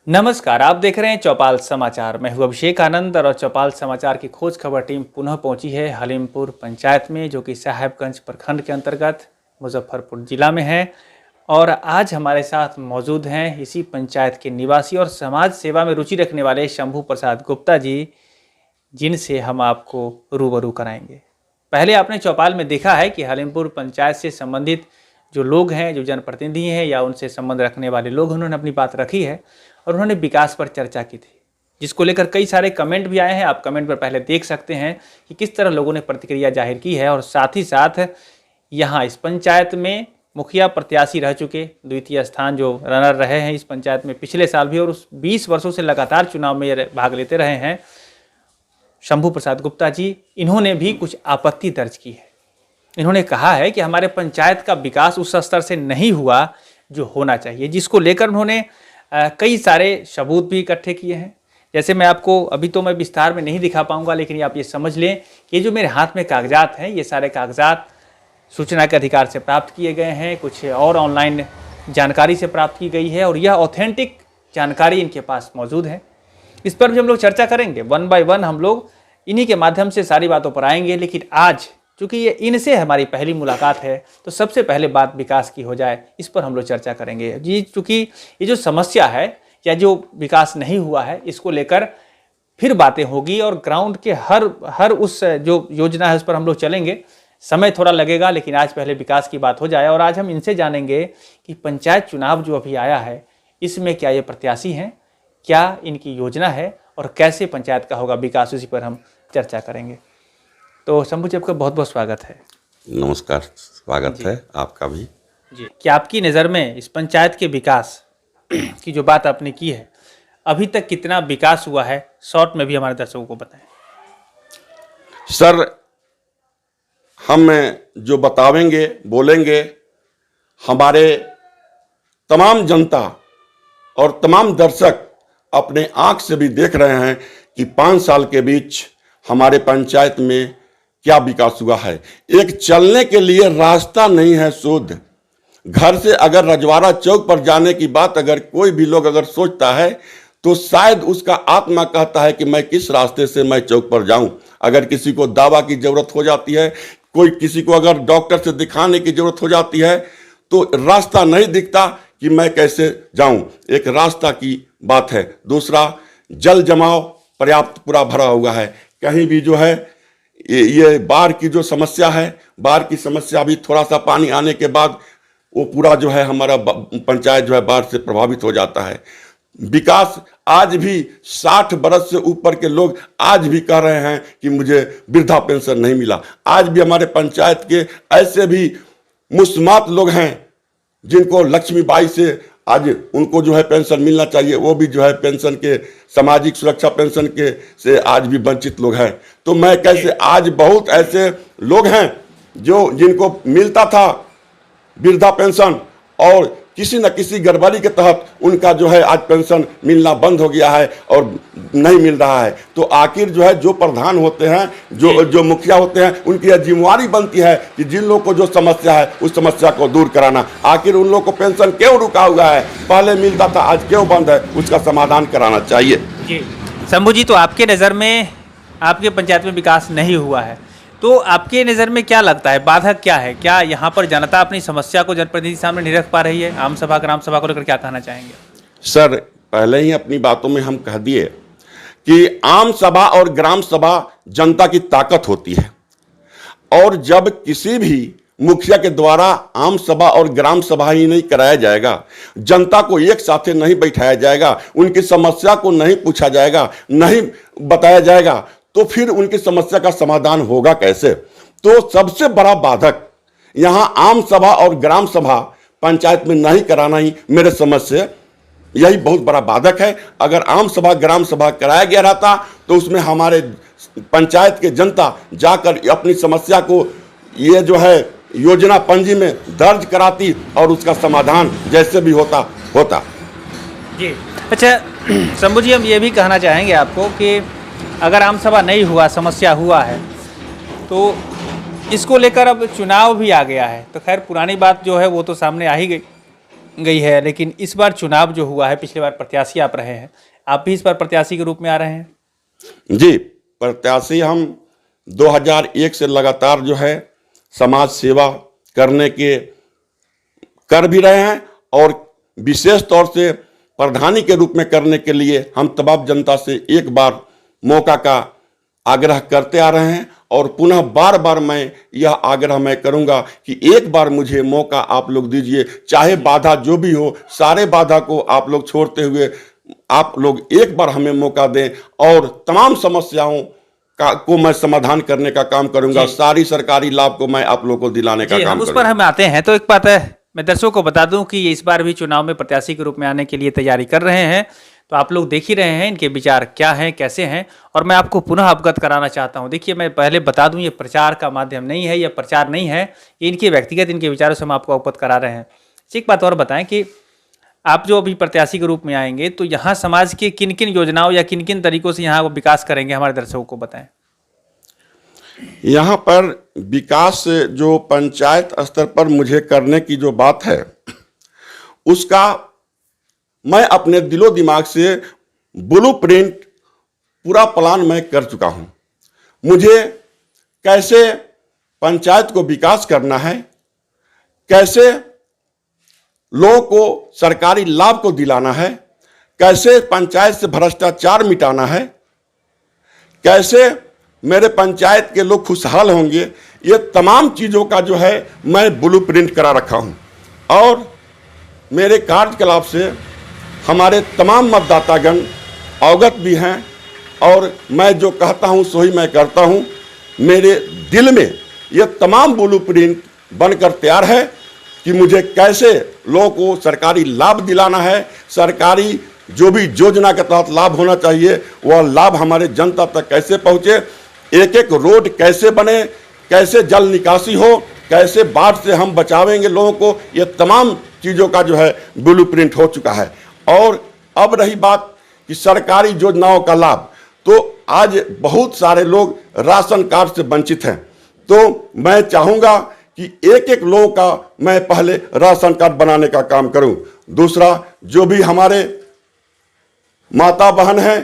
नमस्कार, आप देख रहे हैं चौपाल समाचार। मैं हूं अभिषेक आनंद और चौपाल समाचार की खोज खबर टीम पुनः पहुंची है हलीमपुर पंचायत में, जो कि साहेबगंज प्रखंड के अंतर्गत मुजफ्फरपुर जिला में है। और आज हमारे साथ मौजूद हैं इसी पंचायत के निवासी और समाज सेवा में रुचि रखने वाले शंभू प्रसाद गुप्ता जी, जिनसे हम आपको रूबरू कराएंगे। पहले आपने चौपाल में देखा है कि हलीमपुर पंचायत से संबंधित जो लोग हैं, जो जनप्रतिनिधि हैं या उनसे संबंध रखने वाले लोग, उन्होंने अपनी बात रखी है और उन्होंने विकास पर चर्चा की थी, जिसको लेकर कई सारे कमेंट भी आए हैं। आप कमेंट पर पहले देख सकते हैं कि किस तरह लोगों ने प्रतिक्रिया जाहिर की है। और साथ ही साथ यहाँ इस पंचायत में मुखिया प्रत्याशी रह चुके, द्वितीय स्थान जो रनर रहे हैं इस पंचायत में पिछले साल भी, और उस 20 वर्षों से लगातार चुनाव में भाग लेते रहे हैं, शंभू प्रसाद गुप्ता जी, इन्होंने भी कुछ आपत्ति दर्ज की है। इन्होंने कहा है कि हमारे पंचायत का विकास उस स्तर से नहीं हुआ जो होना चाहिए, जिसको लेकर उन्होंने कई सारे सबूत भी इकट्ठे किए हैं। जैसे मैं आपको अभी तो मैं विस्तार में नहीं दिखा पाऊंगा, लेकिन आप ये समझ लें कि ये जो मेरे हाथ में कागजात हैं, ये सारे कागजात सूचना के अधिकार से प्राप्त किए गए हैं, कुछ और ऑनलाइन जानकारी से प्राप्त की गई है, और यह ऑथेंटिक जानकारी इनके पास मौजूद है। इस पर भी हम लोग चर्चा करेंगे, वन बाय वन हम लोग इन्हीं के माध्यम से सारी बातों पर आएंगे। लेकिन आज चूँकि ये इनसे हमारी पहली मुलाकात है, तो सबसे पहले बात विकास की हो जाए, इस पर हम लोग चर्चा करेंगे जी। चूँकि ये जो समस्या है या जो विकास नहीं हुआ है, इसको लेकर फिर बातें होगी और ग्राउंड के हर उस जो योजना है उस पर हम लोग चलेंगे। समय थोड़ा लगेगा, लेकिन आज पहले विकास की बात हो जाए। और आज हम इनसे जानेंगे कि पंचायत चुनाव जो अभी आया है, इसमें क्या ये प्रत्याशी हैं, क्या इनकी योजना है और कैसे पंचायत का होगा विकास, उसी पर हम चर्चा करेंगे। तो शंभू जी, आपका बहुत बहुत स्वागत है। नमस्कार, स्वागत है आपका भी जी। क्या आपकी नज़र में इस पंचायत के विकास की जो बात आपने की है, अभी तक कितना विकास हुआ है, शॉर्ट में भी हमारे दर्शकों को बताएं। सर, हम जो बतावेंगे बोलेंगे, हमारे तमाम जनता और तमाम दर्शक अपने आंख से भी देख रहे हैं कि 5 साल के बीच हमारे पंचायत में क्या विकास हुआ है। एक चलने के लिए रास्ता नहीं है शुद्ध। घर से अगर रजवाड़ा चौक पर जाने की बात अगर कोई भी लोग अगर सोचता है, तो शायद उसका आत्मा कहता है कि मैं किस रास्ते से मैं चौक पर जाऊं। अगर किसी को दवा की जरूरत हो जाती है, कोई किसी को अगर डॉक्टर से दिखाने की जरूरत हो जाती है, तो रास्ता नहीं दिखता कि मैं कैसे जाऊं। एक रास्ता की बात है। दूसरा, जल जमाव पर्याप्त पूरा भरा हुआ है। कहीं भी जो है ये बाढ़ की जो समस्या है, बाढ़ की समस्या भी थोड़ा सा पानी आने के बाद वो पूरा जो है हमारा पंचायत जो है बाढ़ से प्रभावित हो जाता है। विकास आज भी 60 बरस से ऊपर के लोग आज भी कह रहे हैं कि मुझे वृद्धा पेंशन नहीं मिला। आज भी हमारे पंचायत के ऐसे भी मुस्मात लोग हैं जिनको लक्ष्मीबाई से आज उनको जो है पेंशन मिलना चाहिए, वो भी जो है पेंशन के सामाजिक सुरक्षा पेंशन के से आज भी वंचित लोग हैं। तो मैं कैसे, आज बहुत ऐसे लोग हैं जो जिनको मिलता था वृद्धा पेंशन और किसी न किसी गड़बड़ी के तहत उनका जो है आज पेंशन मिलना बंद हो गया है और नहीं मिल रहा है। तो आखिर जो है जो प्रधान होते हैं, जो मुखिया होते हैं, उनकी यह जिम्मेवारी बनती है कि जिन लोगों को जो समस्या है उस समस्या को दूर कराना। आखिर उन लोगों को पेंशन क्यों रुका हुआ है, पहले मिलता था आज क्यों बंद है, उसका समाधान कराना चाहिए। जी शंभू जी, तो आपके नज़र में आपके पंचायत में विकास नहीं हुआ है, तो आपके नज़र में क्या लगता है, बाधक क्या है? क्या यहाँ पर जनता अपनी समस्या को जनप्रतिनिधि सामने नहीं रख पा रही है? आम सभा, ग्राम सभा को लेकर क्या कहना चाहेंगे? सर, पहले ही अपनी बातों में हम कह दिए कि आम सभा और ग्राम सभा जनता की ताकत होती है, और जब किसी भी मुखिया के द्वारा आम सभा और ग्राम सभा ही नहीं कराया जाएगा, जनता को एक साथ नहीं बैठाया जाएगा, उनकी समस्या को नहीं पूछा जाएगा, नहीं बताया जाएगा, तो फिर उनकी समस्या का समाधान होगा कैसे? तो सबसे बड़ा बाधक यहां आम सभा और ग्राम सभा पंचायत में नहीं कराना ही मेरे समझ से यही बहुत बड़ा बाधक है। अगर आम सभा ग्राम सभा कराया गया रहता तो उसमें हमारे पंचायत के जनता जाकर अपनी समस्या को ये जो है योजना पंजी में दर्ज कराती और उसका समाधान जैसे भी होता। जी अच्छा शंभू जी, हम ये भी कहना चाहेंगे आपको कि अगर आम सभा नहीं हुआ, समस्या हुआ है, तो इसको लेकर अब चुनाव भी आ गया है, तो खैर पुरानी बात जो है वो तो सामने आ ही गई। गई है, लेकिन इस बार चुनाव जो हुआ है, पिछले बार प्रत्याशी आप रहे हैं, आप भी इस बार प्रत्याशी के रूप में आ रहे हैं? जी, प्रत्याशी हम 2001 से लगातार जो है समाज सेवा करने के कर भी रहे हैं, और विशेष तौर से प्रधानी के रूप में करने के लिए हम तमाम जनता से एक बार मौका का आग्रह करते आ रहे हैं, और पुनः बार बार मैं यह आग्रह मैं करूंगा कि एक बार मुझे मौका आप लोग दीजिए, चाहे बाधा जो भी हो, सारे बाधा को आप लोग छोड़ते हुए आप लोग एक बार हमें मौका दें, और तमाम समस्याओं को मैं समाधान करने का काम करूंगा। सारी सरकारी लाभ को मैं आप लोग को दिलाने का काम हम उस पर हम आते हैं। तो एक बात है, मैं दर्शकों को बता दूं कि इस बार भी चुनाव में प्रत्याशी के रूप में आने के लिए तैयारी कर रहे हैं, तो आप लोग देख ही रहे हैं इनके विचार क्या हैं, कैसे हैं, और मैं आपको पुनः अवगत कराना चाहता हूं। देखिए, मैं पहले बता दूं, ये प्रचार का माध्यम नहीं है, ये प्रचार नहीं है, ये इनके व्यक्तिगत इनके विचारों से हम आपको अवगत करा रहे हैं। एक बात और बताएं कि आप जो अभी प्रत्याशी के रूप में आएंगे, तो यहाँ समाज के किन किन योजनाओं या किन किन तरीकों से यहाँ वो विकास करेंगे, हमारे दर्शकों को बताएं। यहाँ पर विकास जो पंचायत स्तर पर मुझे करने की जो बात है, उसका मैं अपने दिलो दिमाग से ब्लूप्रिंट पूरा प्लान मैं कर चुका हूँ। मुझे कैसे पंचायत को विकास करना है, कैसे लोगों को सरकारी लाभ को दिलाना है, कैसे पंचायत से भ्रष्टाचार मिटाना है, कैसे मेरे पंचायत के लोग खुशहाल होंगे, ये तमाम चीज़ों का जो है मैं ब्लूप्रिंट करा रखा हूँ। और मेरे कार्यकलाप से हमारे तमाम मतदातागण अवगत भी हैं, और मैं जो कहता हूँ सो ही मैं करता हूँ। मेरे दिल में ये तमाम ब्लूप्रिंट बनकर तैयार है कि मुझे कैसे लोगों को सरकारी लाभ दिलाना है, सरकारी जो भी योजना के तहत लाभ होना चाहिए वह लाभ हमारे जनता तक कैसे पहुँचे, एक एक रोड कैसे बने, कैसे जल निकासी हो, कैसे बाढ़ से हम बचावेंगे लोगों को, ये तमाम चीज़ों का जो है ब्लूप्रिंट हो चुका है। और अब रही बात कि सरकारी योजनाओं का लाभ, तो आज बहुत सारे लोग राशन कार्ड से वंचित हैं, तो मैं चाहूँगा कि एक एक लोगों का मैं पहले राशन कार्ड बनाने का काम करूं। दूसरा, जो भी हमारे माता बहन हैं,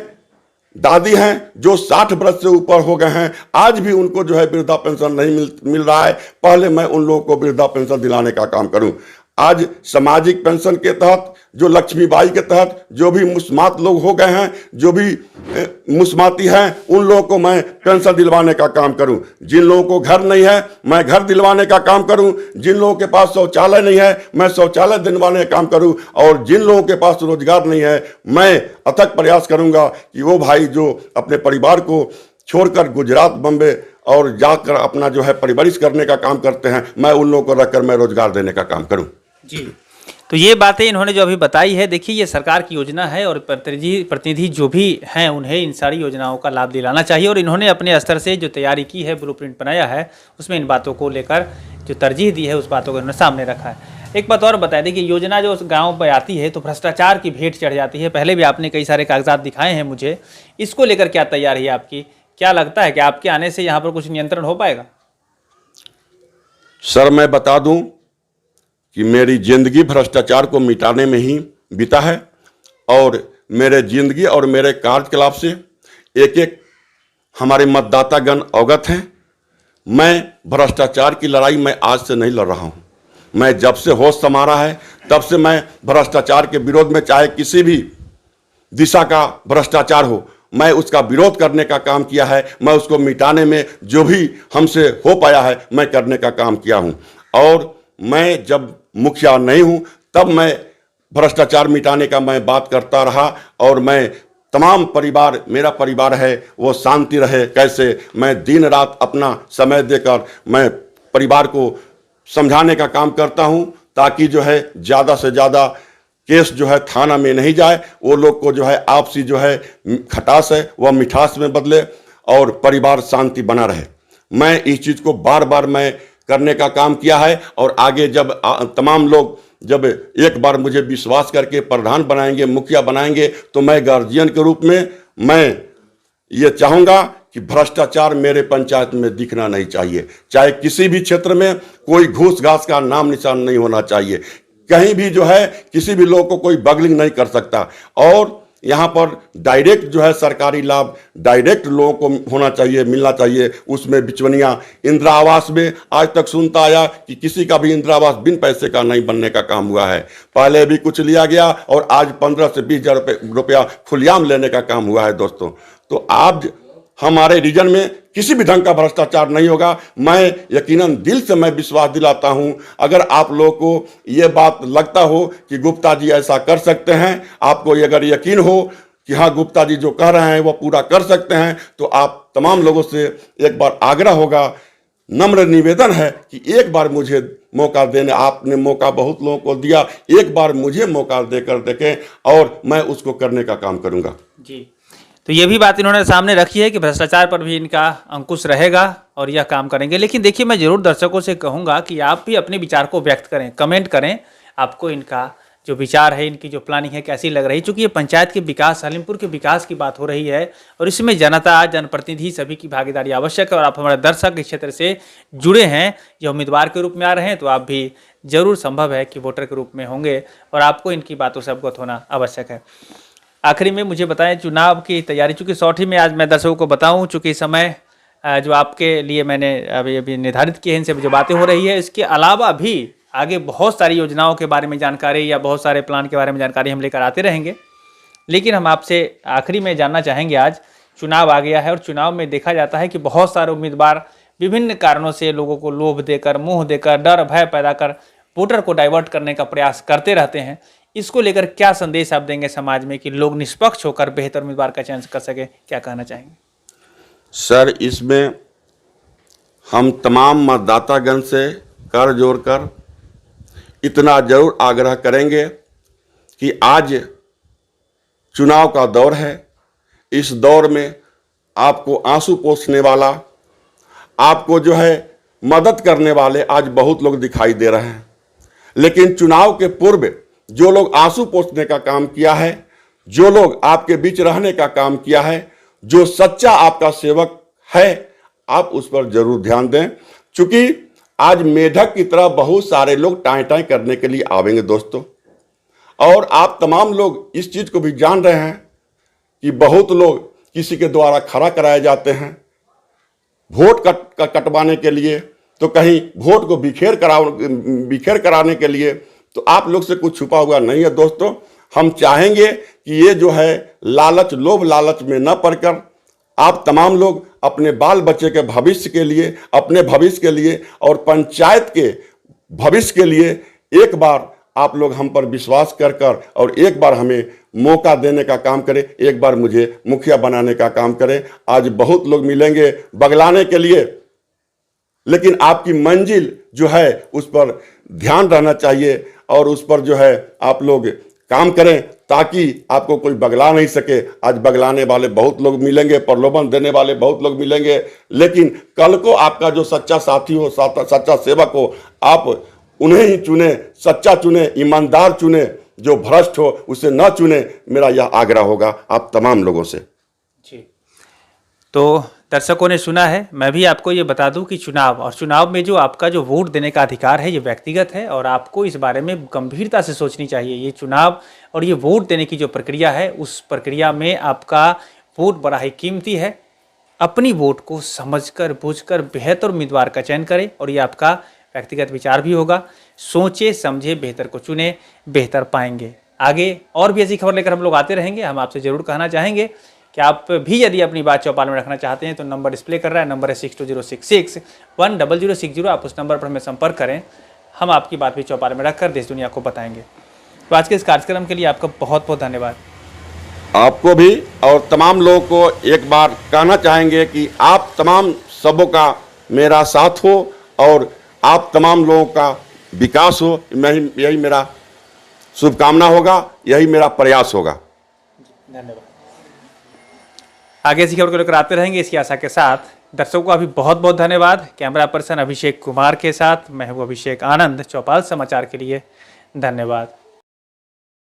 दादी हैं, जो 60 वर्ष से ऊपर हो गए हैं, आज भी उनको जो है वृद्धा पेंशन नहीं मिल रहा है, पहले मैं उन लोगों को वृद्धा पेंशन दिलाने का काम करूं। आज सामाजिक पेंशन के तहत, जो लक्ष्मीबाई के तहत जो भी मुस्मात लोग हो गए हैं, जो भी मुस्माती हैं, उन लोगों को मैं पेंशन दिलवाने का काम करूं। जिन लोगों को घर नहीं है, मैं घर दिलवाने का काम करूं। जिन लोगों के पास शौचालय नहीं है, मैं शौचालय दिलवाने का काम करूं। और जिन लोगों के पास रोजगार नहीं है, मैं अथक प्रयास करूंगा कि वो भाई जो अपने परिवार को छोड़कर गुजरात, बम्बे और जाकर अपना जो है परवरिश करने का काम करते हैं, मैं उन लोगों को रखकर मैं रोजगार देने का काम करूं। जी, तो ये बातें इन्होंने जो अभी बताई है, देखिए ये सरकार की योजना है, और प्रतिनिधि जो भी हैं उन्हें इन सारी योजनाओं का लाभ दिलाना चाहिए, और इन्होंने अपने स्तर से जो तैयारी की है, ब्लूप्रिंट बनाया है, उसमें इन बातों को लेकर जो तरजीह दी है, उस बातों को इन्होंने सामने रखा है। एक बात और बताया, देखिए योजना जो उस गाँव पर आती है तो भ्रष्टाचार की भेंट चढ़ जाती है। पहले भी आपने कई सारे कागजात दिखाए हैं मुझे, इसको लेकर क्या तैयारी है आपकी? क्या लगता है कि आपके आने से यहाँ पर कुछ नियंत्रण हो पाएगा? सर, मैं बता दूं कि मेरी जिंदगी भ्रष्टाचार को मिटाने में ही बीता है, और मेरे जिंदगी और मेरे कार्यकलाप से एक एक हमारे मतदातागण अवगत हैं। मैं भ्रष्टाचार की लड़ाई मैं आज से नहीं लड़ रहा हूं। मैं जब से होश संभाला है तब से मैं भ्रष्टाचार के विरोध में, चाहे किसी भी दिशा का भ्रष्टाचार हो, मैं उसका विरोध करने का काम किया है। मैं उसको मिटाने में जो भी हमसे हो पाया है मैं करने का काम किया हूं। और मैं जब मुखिया नहीं हूं तब मैं भ्रष्टाचार मिटाने का मैं बात करता रहा, और मैं तमाम परिवार, मेरा परिवार है वो शांति रहे, कैसे मैं दिन रात अपना समय देकर मैं परिवार को समझाने का काम करता हूं, ताकि जो है ज़्यादा से ज़्यादा केस जो है थाना में नहीं जाए, वो लोग को जो है आपसी जो है खटास है वह मिठास में बदले, और परिवार शांति बना रहे। मैं इस चीज़ को बार बार मैं करने का काम किया है, और आगे जब तमाम लोग जब एक बार मुझे विश्वास करके प्रधान बनाएंगे, मुखिया बनाएंगे, तो मैं गार्जियन के रूप में मैं ये चाहूँगा कि भ्रष्टाचार मेरे पंचायत में दिखना नहीं चाहिए। चाहे किसी भी क्षेत्र में कोई घूस घास का नाम निशान नहीं होना चाहिए। कहीं भी जो है किसी भी लोग को कोई बगलिंग नहीं कर सकता। और यहाँ पर डायरेक्ट जो है सरकारी लाभ डायरेक्ट लोगों को होना चाहिए, मिलना चाहिए, उसमें बिचवनिया। इंदिरा आवास में आज तक सुनता आया कि किसी का भी इंदिरा आवास बिन पैसे का नहीं बनने का काम हुआ है। पहले भी कुछ लिया गया और आज 15 से 20 हजार रुपया खुलेआम लेने का काम हुआ है दोस्तों। तो आज हमारे रीजन में किसी भी ढंग का भ्रष्टाचार नहीं होगा। मैं यकीनन दिल से मैं विश्वास दिलाता हूं, अगर आप लोगों को ये बात लगता हो कि गुप्ता जी ऐसा कर सकते हैं, आपको अगर यकीन हो कि हाँ गुप्ता जी जो कह रहे हैं वो पूरा कर सकते हैं, तो आप तमाम लोगों से एक बार आग्रह होगा, नम्र निवेदन है कि एक बार मुझे मौका देने, आपने मौका बहुत लोगों को दिया, एक बार मुझे मौका देकर देखें और मैं उसको करने का काम करूंगा। जी, तो ये भी बात इन्होंने सामने रखी है कि भ्रष्टाचार पर भी इनका अंकुश रहेगा और यह काम करेंगे। लेकिन देखिए, मैं जरूर दर्शकों से कहूँगा कि आप भी अपने विचार को व्यक्त करें, कमेंट करें, आपको इनका जो विचार है, इनकी जो प्लानिंग है कैसी लग रही है। चूँकि ये पंचायत के विकास, हलीमपुर के विकास की बात हो रही है और इसमें जनता, जनप्रतिनिधि सभी की भागीदारी आवश्यक है। और आप हमारे दर्शक इस क्षेत्र से जुड़े हैं, जो उम्मीदवार के रूप में आ रहे हैं, तो आप भी जरूर संभव है कि वोटर के रूप में होंगे और आपको इनकी बातों से अवगत होना आवश्यक है। आखिरी में मुझे बताएं चुनाव की तैयारी, चूँकि सौठी में आज मैं दर्शकों को बताऊं, चूँकि समय जो आपके लिए मैंने अभी निर्धारित किए हैं, इनसे जो बातें हो रही है, इसके अलावा भी आगे बहुत सारी योजनाओं के बारे में जानकारी या बहुत सारे प्लान के बारे में जानकारी हम लेकर आते रहेंगे। लेकिन हम आपसे आखिरी में जानना चाहेंगे, आज चुनाव आ गया है और चुनाव में देखा जाता है कि बहुत सारे उम्मीदवार विभिन्न कारणों से लोगों को लोभ देकर, मुँह देकर, डर भय पैदा कर वोटर को डाइवर्ट करने का प्रयास करते रहते हैं। इसको लेकर क्या संदेश आप देंगे समाज में कि लोग निष्पक्ष होकर बेहतर उम्मीदवार का चयन कर सके, क्या कहना चाहेंगे? सर, इसमें हम तमाम मतदातागण से कर जोड़कर इतना जरूर आग्रह करेंगे कि आज चुनाव का दौर है। इस दौर में आपको आंसू पोंछने वाला, आपको जो है मदद करने वाले आज बहुत लोग दिखाई दे रहे हैं। लेकिन चुनाव के पूर्व जो लोग आंसू पोंछने का काम किया है, जो लोग आपके बीच रहने का काम किया है, जो सच्चा आपका सेवक है, आप उस पर जरूर ध्यान दें। क्योंकि आज मेढक की तरह बहुत सारे लोग टाई टाई करने के लिए आवेंगे दोस्तों। और आप तमाम लोग इस चीज को भी जान रहे हैं कि बहुत लोग किसी के द्वारा खड़ा कराए जाते हैं वोट कटवाने के लिए, तो कहीं वोट को बिखेर कराने के लिए। तो आप लोग से कुछ छुपा हुआ नहीं है दोस्तों। हम चाहेंगे कि ये जो है लालच, लोभ लालच में न पड़कर आप तमाम लोग अपने बाल बच्चे के भविष्य के लिए, अपने भविष्य के लिए और पंचायत के भविष्य के लिए एक बार आप लोग हम पर विश्वास कर और एक बार हमें मौका देने का काम करें, एक बार मुझे मुखिया बनाने का काम करें। आज बहुत लोग मिलेंगे बगलाने के लिए, लेकिन आपकी मंजिल जो है उस पर ध्यान रहना चाहिए और उस पर जो है आप लोग काम करें ताकि आपको कोई बगला नहीं सके। आज बगलाने वाले बहुत लोग मिलेंगे, प्रलोभन देने वाले बहुत लोग मिलेंगे, लेकिन कल को आपका जो सच्चा साथी हो, सच्चा सेवक हो, आप उन्हें ही चुने, सच्चा चुने, ईमानदार चुने, जो भ्रष्ट हो उसे न चुने। मेरा यह आग्रह होगा आप तमाम लोगों से। जी, तो दर्शकों ने सुना है। मैं भी आपको ये बता दूं कि चुनाव में जो आपका जो वोट देने का अधिकार है, ये व्यक्तिगत है और आपको इस बारे में गंभीरता से सोचनी चाहिए। ये चुनाव और ये वोट देने की जो प्रक्रिया है, उस प्रक्रिया में आपका वोट बड़ा ही कीमती है। अपनी वोट को समझकर बूझकर बेहतर उम्मीदवार का चयन करें और ये आपका व्यक्तिगत विचार भी होगा। सोचे समझे बेहतर को चुने, बेहतर पाएंगे। आगे और भी ऐसी खबर लेकर हम लोग आते रहेंगे। हम आपसे जरूर कहना चाहेंगे कि आप भी यदि अपनी बात चौपाल में रखना चाहते हैं तो नंबर डिस्प्ले कर रहा है, नंबर है 6206610060। आप उस नंबर पर हमें संपर्क करें, हम आपकी बात भी चौपाल में रखकर देश दुनिया को बताएंगे। तो आज के इस कार्यक्रम के लिए आपका बहुत बहुत धन्यवाद। आपको भी और तमाम लोगों को एक बार कहना चाहेंगे कि आप तमाम सबों का मेरा साथ हो और आप तमाम लोगों का विकास हो। यही मेरा शुभकामना होगा, यही मेरा प्रयास होगा। धन्यवाद। आगे ऐसी खबर को लेकर आते रहेंगे इसी आशा के साथ। दर्शकों का भी बहुत बहुत धन्यवाद। कैमरा पर्सन अभिषेक कुमार के साथ मैं हूं अभिषेक आनंद। चौपाल समाचार के लिए धन्यवाद।